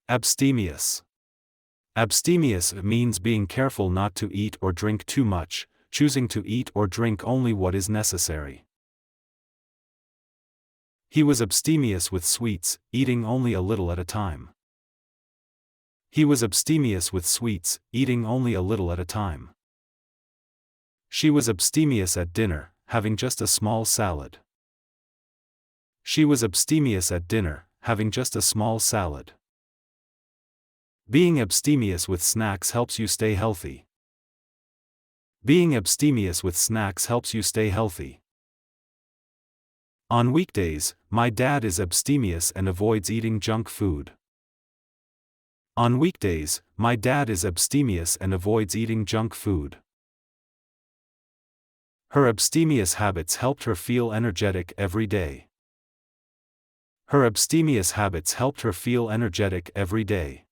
Abstemious. Abstemious means being careful not to eat or drink too much, choosing to eat or drink only what is necessary. He was abstemious with sweets, eating only a little at a time. He was abstemious with sweets, eating only a little at a time. She was abstemious at dinner, having just a small salad. She was abstemious at dinner, having just a small salad. Being abstemious with snacks helps you stay healthy. Being abstemious with snacks helps you stay healthy. On weekdays, my dad is abstemious and avoids eating junk food. On weekdays, my dad is abstemious and avoids eating junk food. Her abstemious habits helped her feel energetic every day. Her abstemious habits helped her feel energetic every day.